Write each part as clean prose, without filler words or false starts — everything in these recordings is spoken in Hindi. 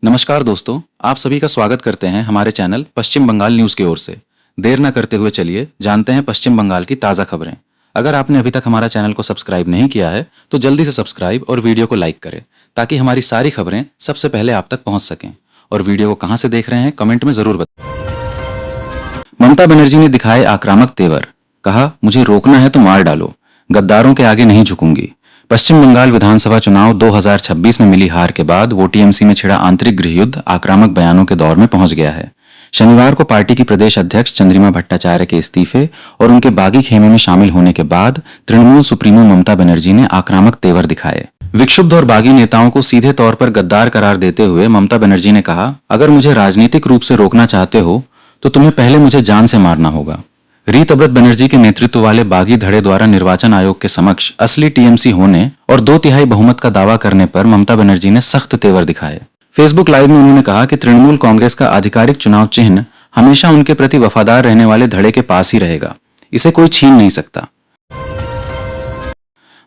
नमस्कार दोस्तों, आप सभी का स्वागत करते हैं हमारे चैनल पश्चिम बंगाल न्यूज की ओर से। देर न करते हुए चलिए जानते हैं पश्चिम बंगाल की ताज़ा खबरें। अगर आपने अभी तक हमारा चैनल को सब्सक्राइब नहीं किया है तो जल्दी से सब्सक्राइब और वीडियो को लाइक करें ताकि हमारी सारी खबरें सबसे पहले आप तक पहुंच सकें। और वीडियो को कहां से देख रहे हैं कमेंट में जरूर बताएं। ममता बनर्जी ने दिखाए आक्रामक तेवर, कहा मुझे रोकना है तो मार डालो, गद्दारों के आगे नहीं झुकूंगी। पश्चिम बंगाल विधानसभा चुनाव 2026 में मिली हार के बाद वो टीएमसी में छिड़ा आंतरिक गृहयुद्ध आक्रामक बयानों के दौर में पहुंच गया है। शनिवार को पार्टी की प्रदेश अध्यक्ष चंद्रिमा भट्टाचार्य के इस्तीफे और उनके बागी खेमे में शामिल होने के बाद तृणमूल सुप्रीमो ममता बनर्जी ने आक्रामक तेवर दिखाए। विक्षुब्ध और बागी नेताओं को सीधे तौर पर गद्दार करार देते हुए ममता बनर्जी ने कहा, अगर मुझे राजनीतिक रूप से रोकना चाहते हो तो तुम्हें पहले मुझे जान से मारना होगा। रीत अब्रत बनर्जी के नेतृत्व वाले बागी धड़े द्वारा निर्वाचन आयोग के समक्ष असली टीएमसी होने और 2/3 बहुमत का दावा करने पर ममता बनर्जी ने सख्त तेवर दिखाए। फेसबुक लाइव में उन्होंने कहा कि तृणमूल कांग्रेस का आधिकारिक चुनाव चिन्ह हमेशा उनके प्रति वफादार रहने वाले धड़े के पास ही रहेगा, इसे कोई छीन नहीं सकता।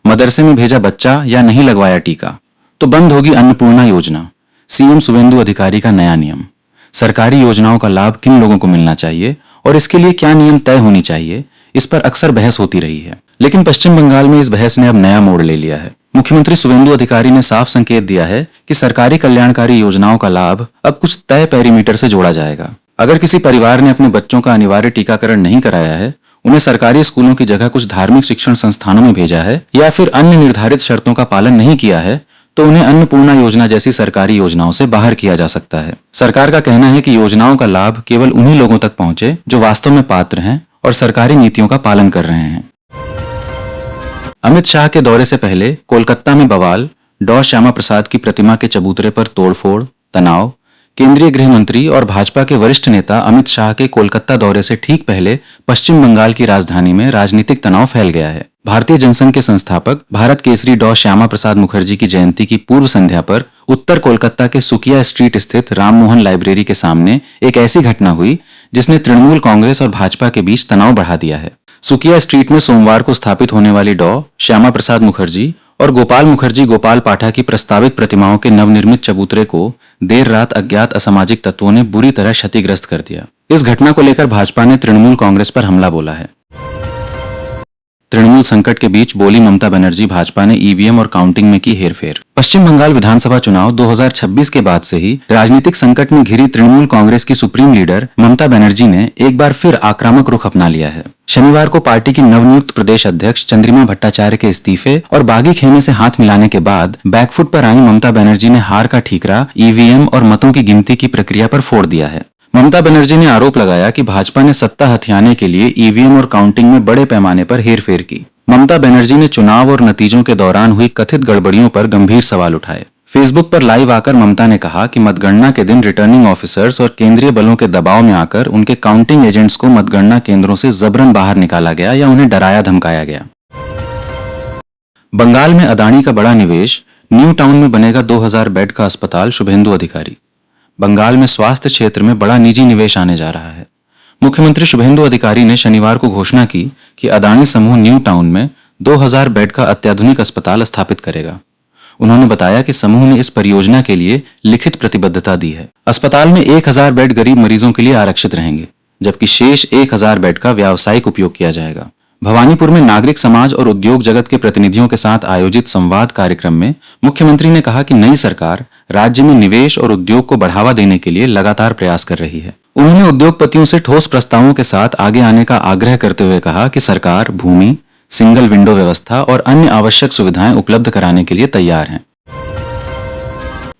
मदरसे में भेजा बच्चा या नहीं लगवाया टीका तो बंद होगी अन्नपूर्णा योजना, सीएम शुभेंदु अधिकारी का नया नियम। सरकारी योजनाओं का लाभ किन लोगों को मिलना चाहिए और इसके लिए क्या नियम तय होनी चाहिए, इस पर अक्सर बहस होती रही है, लेकिन पश्चिम बंगाल में इस बहस ने अब नया मोड़ ले लिया है। मुख्यमंत्री शुभेंदु अधिकारी ने साफ संकेत दिया है कि सरकारी कल्याणकारी योजनाओं का लाभ अब कुछ तय पेरीमीटर से जोड़ा जाएगा। अगर किसी परिवार ने अपने बच्चों का अनिवार्य टीकाकरण नहीं कराया है, उन्हें सरकारी स्कूलों की जगह कुछ धार्मिक शिक्षण संस्थानों में भेजा है या फिर अन्य निर्धारित शर्तों का पालन नहीं किया है, तो उन्हें अन्नपूर्णा योजना जैसी सरकारी योजनाओं से बाहर किया जा सकता है। सरकार का कहना है कि योजनाओं का लाभ केवल उन्हीं लोगों तक पहुंचे जो वास्तव में पात्र हैं और सरकारी नीतियों का पालन कर रहे हैं। अमित शाह के दौरे से पहले कोलकाता में बवाल, डॉ श्यामा प्रसाद की प्रतिमा के चबूतरे पर तोड़फोड़, तनाव। केंद्रीय गृह मंत्री और भाजपा के वरिष्ठ नेता अमित शाह के कोलकाता दौरे से ठीक पहले पश्चिम बंगाल की राजधानी में राजनीतिक तनाव फैल गया है। भारतीय जनसंघ के संस्थापक भारत केसरी डॉ श्यामा प्रसाद मुखर्जी की जयंती की पूर्व संध्या पर उत्तर कोलकाता के सुकिया स्ट्रीट स्थित राममोहन लाइब्रेरी के सामने एक ऐसी घटना हुई जिसने तृणमूल कांग्रेस और भाजपा के बीच तनाव बढ़ा दिया है। सुकिया स्ट्रीट में सोमवार को स्थापित होने वाली डॉ श्यामा प्रसाद मुखर्जी और गोपाल मुखर्जी गोपाल पाठा की प्रस्तावित प्रतिमाओं के नवनिर्मित चबूतरे को देर रात अज्ञात असामाजिक तत्वों ने बुरी तरह क्षतिग्रस्त कर दिया। इस घटना को लेकर भाजपा ने तृणमूल कांग्रेस पर हमला बोला है। तृणमूल संकट के बीच बोली ममता बनर्जी, भाजपा ने ईवीएम और काउंटिंग में की हेरफेर। पश्चिम बंगाल विधानसभा चुनाव 2026 के बाद से ही राजनीतिक संकट में घिरी तृणमूल कांग्रेस की सुप्रीम लीडर ममता बनर्जी ने एक बार फिर आक्रामक रुख अपना लिया है। शनिवार को पार्टी की नवनियुक्त प्रदेश अध्यक्ष चंद्रिमा भट्टाचार्य के इस्तीफे और बागी खेमे से हाथ मिलाने के बाद बैकफुट पर आई ममता बनर्जी ने हार का ठीकरा ईवीएम और मतों की गिनती की प्रक्रिया पर फोड़ दिया है। ममता बनर्जी ने आरोप लगाया कि भाजपा ने सत्ता हथियाने के लिए ईवीएम और काउंटिंग में बड़े पैमाने पर हेरफेर की। ममता बनर्जी ने चुनाव और नतीजों के दौरान हुई कथित गड़बड़ियों पर गंभीर सवाल उठाए। फेसबुक पर लाइव आकर ममता ने कहा कि मतगणना के दिन रिटर्निंग ऑफिसर्स और केंद्रीय बलों के दबाव में आकर उनके काउंटिंग एजेंट्स को मतगणना केंद्रों से जबरन बाहर निकाला गया या उन्हें डराया धमकाया गया। बंगाल में अदानी का बड़ा निवेश, न्यू टाउन में बनेगा 2000 बेड का अस्पताल, शुभेंदु अधिकारी। बंगाल में स्वास्थ्य क्षेत्र में बड़ा निजी निवेश आने जा रहा है। मुख्यमंत्री शुभेंदु अधिकारी ने शनिवार को घोषणा की कि अदानी समूह न्यू टाउन में 2000 बेड का अत्याधुनिक अस्पताल स्थापित करेगा। उन्होंने बताया कि समूह ने इस परियोजना के लिए लिखित प्रतिबद्धता दी है। अस्पताल में 1000 बेड गरीब मरीजों के लिए आरक्षित रहेंगे, जबकि शेष 1000 बेड का व्यावसायिक उपयोग किया जाएगा। भवानीपुर में नागरिक समाज और उद्योग जगत के प्रतिनिधियों के साथ आयोजित संवाद कार्यक्रम में मुख्यमंत्री ने कहा कि नई सरकार राज्य में निवेश और उद्योग को बढ़ावा देने के लिए लगातार प्रयास कर रही है। उन्होंने उद्योगपतियों से ठोस प्रस्तावों के साथ आगे आने का आग्रह करते हुए कहा कि सरकार भूमि, सिंगल विंडो व्यवस्था और अन्य आवश्यक सुविधाएं उपलब्ध कराने के लिए तैयार है।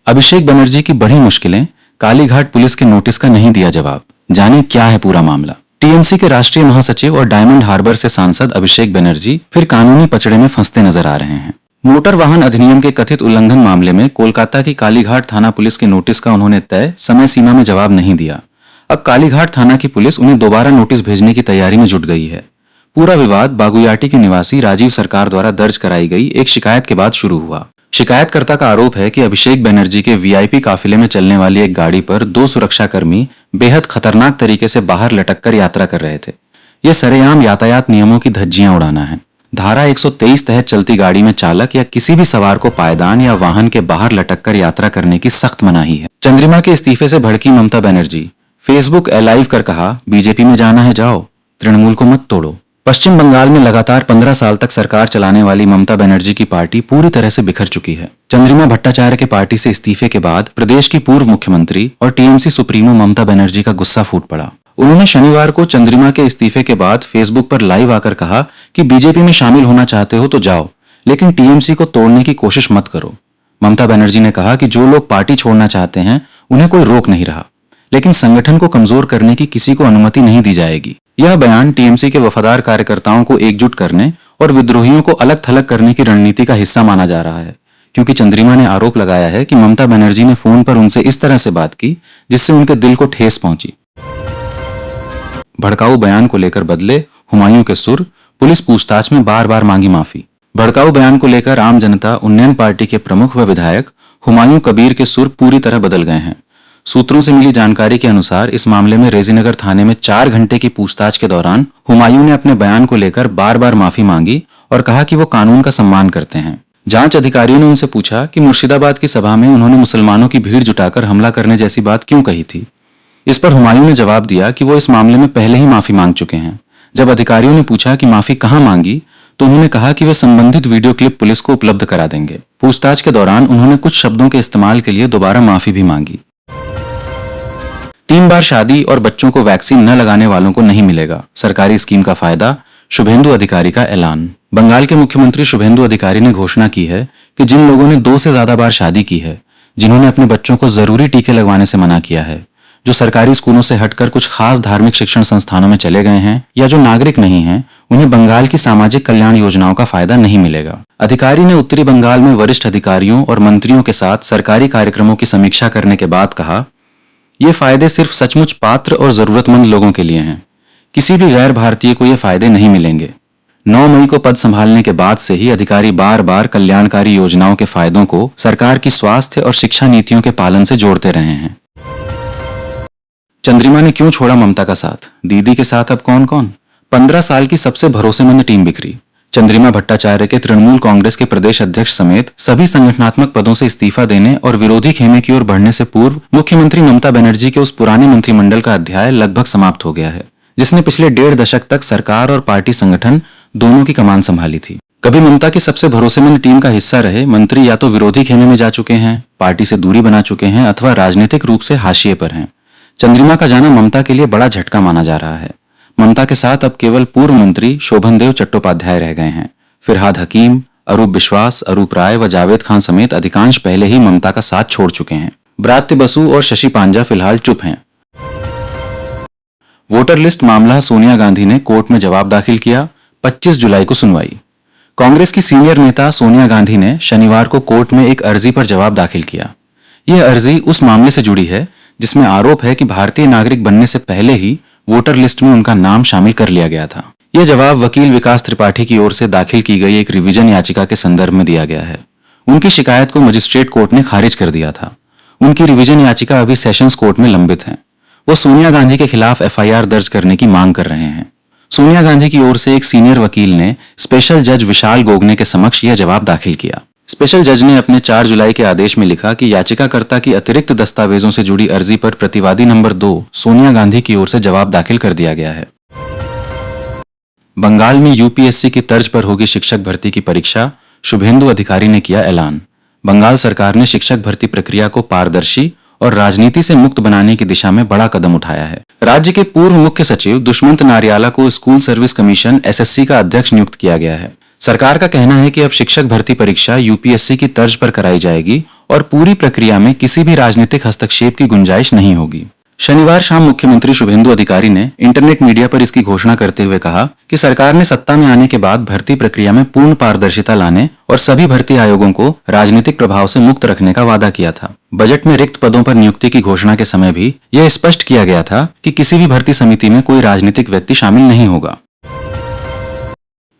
अभिषेक बनर्जी की बढ़ी मुश्किलें, कालीघाट पुलिस के नोटिस का नहीं दिया जवाब। जाने क्या है पूरा मामला। टीएमसी के राष्ट्रीय महासचिव और डायमंड हार्बर से सांसद अभिषेक बनर्जी फिर कानूनी पचड़े में फंसते नजर आ रहे हैं। मोटर वाहन अधिनियम के कथित उल्लंघन मामले में कोलकाता की कालीघाट थाना पुलिस के नोटिस का उन्होंने तय समय सीमा में जवाब नहीं दिया। अब कालीघाट थाना की पुलिस उन्हें दोबारा नोटिस भेजने की तैयारी में जुट गई है। पूरा विवाद बागुयाटी के निवासी राजीव सरकार द्वारा दर्ज कराई गई एक शिकायत के बाद शुरू हुआ। शिकायतकर्ता का आरोप है कि अभिषेक बनर्जी के वीआईपी काफिले में चलने वाली एक गाड़ी पर 2 सुरक्षाकर्मी बेहद खतरनाक तरीके से बाहर लटककर यात्रा कर रहे थे। यह सरेआम यातायात नियमों की धज्जियां उड़ाना है। धारा 123 तहत चलती गाड़ी में चालक या किसी भी सवार को पायदान या वाहन के बाहर लटक कर यात्रा करने की सख्त मनाही है। चंद्रिमा के इस्तीफे से भड़की ममता बनर्जी, फेसबुक लाइव कर कहा, बीजेपी में जाना है जाओ, तृणमूल को मत तोड़ो। पश्चिम बंगाल में लगातार 15 साल तक सरकार चलाने वाली ममता बनर्जी की पार्टी पूरी तरह से बिखर चुकी है। चंद्रिमा भट्टाचार्य के पार्टी से इस्तीफे के बाद प्रदेश की पूर्व मुख्यमंत्री और टीएमसी सुप्रीमो ममता बनर्जी का गुस्सा फूट पड़ा। उन्होंने शनिवार को चंद्रिमा के इस्तीफे के बाद फेसबुक पर लाइव आकर कहा कि बीजेपी में शामिल होना चाहते हो तो जाओ, लेकिन टीएमसी को तोड़ने की कोशिश मत करो। ममता बनर्जी ने कहा कि जो लोग पार्टी छोड़ना चाहते हैं उन्हें कोई रोक नहीं रहा, लेकिन संगठन को कमजोर करने की किसी को अनुमति नहीं दी जाएगी। यह बयान टीएमसी के वफादार कार्यकर्ताओं को एकजुट करने और विद्रोहियों को अलग थलग करने की रणनीति का हिस्सा माना जा रहा है, क्योंकि चंद्रिमा ने आरोप लगाया है कि ममता बनर्जी ने फोन पर उनसे इस तरह से बात की जिससे उनके दिल को ठेस पहुंची। भड़काऊ बयान को लेकर बदले हुमायूं के सुर, पुलिस पूछताछ में बार बार मांगी माफी। भड़काऊ बयान को लेकर आम जनता उन्नयन पार्टी के प्रमुख व विधायक हुमायूं कबीर के सुर पूरी तरह बदल गए हैं। सूत्रों से मिली जानकारी के अनुसार इस मामले में रेजीनगर थाने में 4 घंटे की पूछताछ के दौरान हुमायूं ने अपने बयान को लेकर बार बार माफी मांगी और कहा कि वो कानून का सम्मान करते हैं। जांच अधिकारियों ने उनसे पूछा कि मुर्शिदाबाद की सभा में उन्होंने मुसलमानों की भीड़ जुटाकर हमला करने जैसी बात क्यों कही थी। इस पर हुमायूं ने जवाब दिया कि वो इस मामले में पहले ही माफी मांग चुके हैं। जब अधिकारियों ने पूछा कि माफी कहां मांगी तो उन्होंने कहा कि वे संबंधित वीडियो क्लिप पुलिस को उपलब्ध करा देंगे। पूछताछ के दौरान उन्होंने कुछ शब्दों के इस्तेमाल के लिए दोबारा माफी भी मांगी। 3 बार शादी और बच्चों को वैक्सीन न लगाने वालों को नहीं मिलेगा सरकारी स्कीम का फायदा, शुभेंदु अधिकारी का ऐलान। बंगाल के मुख्यमंत्री शुभेंदु अधिकारी ने घोषणा की है कि जिन लोगों ने 2 से ज्यादा बार शादी की है, जिन्होंने अपने बच्चों को जरूरी टीके लगवाने से मना किया है, जो सरकारी स्कूलों से हटकर कुछ खास धार्मिक शिक्षण संस्थानों में चले गए हैं या जो नागरिक नहीं हैं, उन्हें बंगाल की सामाजिक कल्याण योजनाओं का फायदा नहीं मिलेगा। अधिकारी ने उत्तरी बंगाल में वरिष्ठ अधिकारियों और मंत्रियों के साथ सरकारी कार्यक्रमों की समीक्षा करने के बाद कहा, ये फायदे सिर्फ सचमुच पात्र और जरूरतमंद लोगों के लिए हैं। किसी भी गैर भारतीय को ये फायदे नहीं मिलेंगे। 9 मई को पद संभालने के बाद से ही अधिकारी बार बार कल्याणकारी योजनाओं के फायदों को सरकार की स्वास्थ्य और शिक्षा नीतियों के पालन से जोड़ते रहे हैं। चंद्रिमा ने क्यों छोड़ा ममता का साथ, दीदी के साथ अब कौन कौन? 15 साल की सबसे भरोसेमंद टीम बिखरी। चंद्रिमा भट्टाचार्य के तृणमूल कांग्रेस के प्रदेश अध्यक्ष समेत सभी संगठनात्मक पदों से इस्तीफा देने और विरोधी खेमे की ओर बढ़ने से पूर्व मुख्यमंत्री ममता बनर्जी के उस पुराने मंत्रिमंडल का अध्याय लगभग समाप्त हो गया है, जिसने पिछले 1.5 दशक तक सरकार और पार्टी संगठन दोनों की कमान संभाली थी। कभी ममता की सबसे भरोसेमंद टीम का हिस्सा रहे मंत्री या तो विरोधी खेमे में जा चुके हैं, पार्टी से दूरी बना चुके हैं अथवा राजनीतिक रूप से हाशिए पर हैं। चंद्रिमा का जाना ममता के लिए बड़ा झटका माना जा रहा है। ममता के साथ अब केवल पूर्व मंत्री शोभनदेव चट्टोपाध्याय रह गए हैं। फिरहाद हकीम, अरूप विश्वास, अरूप राय व जावेद खान समेत अधिकांश पहले ही ममता का साथ छोड़ चुके हैं। ब्रात्य बसु और शशि पांजा फिलहाल चुप हैं। वोटर लिस्ट मामला सोनिया गांधी ने कोर्ट में जवाब दाखिल किया। 25 जुलाई को सुनवाई। कांग्रेस की सीनियर नेता सोनिया गांधी ने शनिवार को कोर्ट में एक अर्जी पर जवाब दाखिल किया। यह अर्जी उस मामले से जुड़ी है जिसमें आरोप है कि भारतीय नागरिक बनने से पहले ही वोटर लिस्ट में उनका नाम शामिल कर लिया गया था। यह जवाब वकील विकास त्रिपाठी की ओर से दाखिल की गई एक रिवीजन याचिका के संदर्भ में दिया गया है। उनकी शिकायत को मजिस्ट्रेट कोर्ट ने खारिज कर दिया था। उनकी रिवीजन याचिका अभी सेशंस कोर्ट में लंबित है। वो सोनिया गांधी के खिलाफ एफआईआर दर्ज करने की मांग कर रहे हैं। सोनिया गांधी की ओर से एक सीनियर वकील ने स्पेशल जज विशाल गोगने के समक्ष यह जवाब दाखिल किया। स्पेशल जज ने अपने 4 जुलाई के आदेश में लिखा कि याचिकाकर्ता की अतिरिक्त दस्तावेजों से जुड़ी अर्जी पर प्रतिवादी नंबर 2 सोनिया गांधी की ओर से जवाब दाखिल कर दिया गया है। बंगाल में यूपीएससी की तर्ज पर होगी शिक्षक भर्ती की परीक्षा, शुभेंदु अधिकारी ने किया ऐलान। बंगाल सरकार ने शिक्षक भर्ती प्रक्रिया को पारदर्शी और राजनीति से मुक्त बनाने की दिशा में बड़ा कदम उठाया है। राज्य के पूर्व मुख्य सचिव दुष्मंत नारियाला को स्कूल सर्विस कमीशन एसएससी का अध्यक्ष नियुक्त किया गया है। सरकार का कहना है कि अब शिक्षक भर्ती परीक्षा यूपीएससी की तर्ज पर कराई जाएगी और पूरी प्रक्रिया में किसी भी राजनीतिक हस्तक्षेप की गुंजाइश नहीं होगी। शनिवार शाम मुख्यमंत्री शुभेंदु अधिकारी ने इंटरनेट मीडिया पर इसकी घोषणा करते हुए कहा कि सरकार ने सत्ता में आने के बाद भर्ती प्रक्रिया में पूर्ण पारदर्शिता लाने और सभी भर्ती आयोगों को राजनीतिक प्रभाव से मुक्त रखने का वादा किया था। बजट में रिक्त पदों पर नियुक्ति की घोषणा के समय भी यह स्पष्ट किया गया था कि किसी भी भर्ती समिति में कोई राजनीतिक व्यक्ति शामिल नहीं होगा।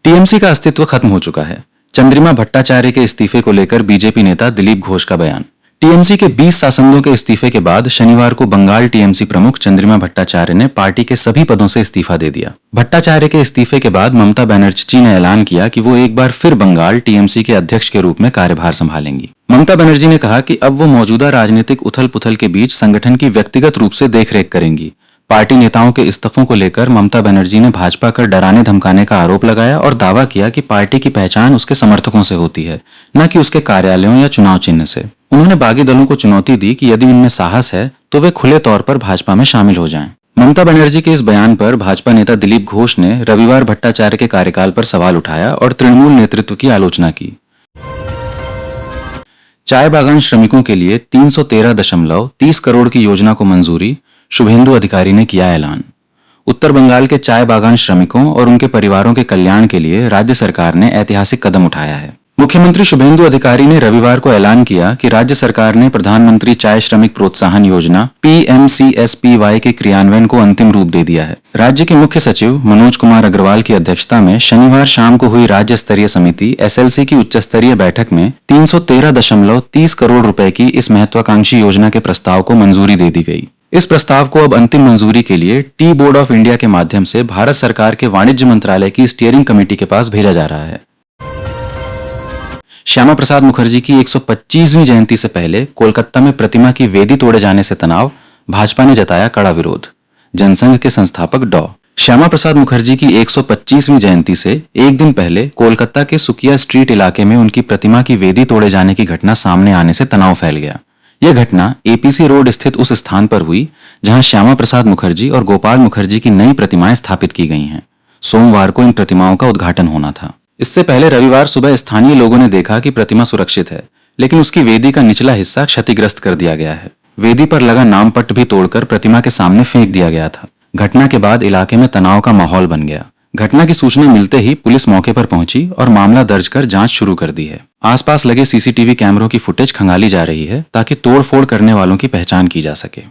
टीएमसी का अस्तित्व खत्म हो चुका है। चंद्रिमा भट्टाचार्य के इस्तीफे को लेकर बीजेपी नेता दिलीप घोष का बयान। टीएमसी के 20 सांसदों के इस्तीफे के बाद शनिवार को बंगाल टीएमसी प्रमुख चंद्रिमा भट्टाचार्य ने पार्टी के सभी पदों से इस्तीफा दे दिया। भट्टाचार्य के इस्तीफे के बाद ममता बनर्जी ने ऐलान किया कि वो एक बार फिर बंगाल टीएमसी के अध्यक्ष के रूप में कार्यभार संभालेंगी। ममता बनर्जी ने कहा कि अब वो मौजूदा राजनीतिक उथल पुथल के बीच संगठन की व्यक्तिगत रूप से देखरेख करेंगी। पार्टी नेताओं के इस्तीफों को लेकर ममता बनर्जी ने भाजपा पर डराने धमकाने का आरोप लगाया और दावा किया कि पार्टी की पहचान उसके समर्थकों से होती है, न कि उसके कार्यालयों या चुनाव चिन्ह से। उन्होंने बागी दलों को चुनौती दी कि यदि उनमें साहस है तो वे खुले तौर पर भाजपा में शामिल हो जाएं। ममता बनर्जी के इस बयान पर भाजपा नेता दिलीप घोष ने रविवार भट्टाचार्य के कार्यकाल पर सवाल उठाया और तृणमूल नेतृत्व की आलोचना की। चाय बागान श्रमिकों के लिए 313.30 करोड़ की योजना को मंजूरी, शुभेंदु अधिकारी ने किया ऐलान। उत्तर बंगाल के चाय बागान श्रमिकों और उनके परिवारों के कल्याण के लिए राज्य सरकार ने ऐतिहासिक कदम उठाया है। मुख्यमंत्री शुभेंदु अधिकारी ने रविवार को ऐलान किया कि राज्य सरकार ने प्रधानमंत्री चाय श्रमिक प्रोत्साहन योजना PMCSPY के क्रियान्वयन को अंतिम रूप दे दिया है। राज्य के मुख्य सचिव मनोज कुमार अग्रवाल की अध्यक्षता में शनिवार शाम को हुई राज्य स्तरीय समिति SLC की उच्च स्तरीय बैठक में 313.30 करोड़ रुपए की इस महत्वाकांक्षी योजना के प्रस्ताव को मंजूरी दे दी गई। इस प्रस्ताव को अब अंतिम मंजूरी के लिए टी बोर्ड ऑफ इंडिया के माध्यम से भारत सरकार के वाणिज्य मंत्रालय की स्टीयरिंग कमेटी के पास भेजा जा रहा है। श्यामा प्रसाद मुखर्जी की 125वीं जयंती से पहले कोलकाता में प्रतिमा की वेदी तोड़े जाने से तनाव, भाजपा ने जताया कड़ा विरोध। जनसंघ के संस्थापक डॉ. श्यामा प्रसाद मुखर्जी की 125वीं जयंती से एक दिन पहले कोलकाता के सुकिया स्ट्रीट इलाके में उनकी प्रतिमा की वेदी तोड़े जाने की घटना सामने आने से तनाव फैल गया। यह घटना APC रोड स्थित उस स्थान पर हुई जहां श्यामा प्रसाद मुखर्जी और गोपाल मुखर्जी की नई प्रतिमाएं स्थापित की गई हैं। सोमवार को इन प्रतिमाओं का उद्घाटन होना था। इससे पहले रविवार सुबह स्थानीय लोगों ने देखा कि प्रतिमा सुरक्षित है, लेकिन उसकी वेदी का निचला हिस्सा क्षतिग्रस्त कर दिया गया है। वेदी पर लगा नामपट्ट भी तोड़कर प्रतिमा के सामने फेंक दिया गया था। घटना के बाद इलाके में तनाव का माहौल बन गया। घटना की सूचना मिलते ही पुलिस मौके पर पहुंची और मामला दर्ज कर जांच शुरू कर दी है। आसपास लगे CCTV कैमरों की फुटेज खंगाली जा रही है ताकि तोड़फोड़ करने वालों की पहचान की जा सके।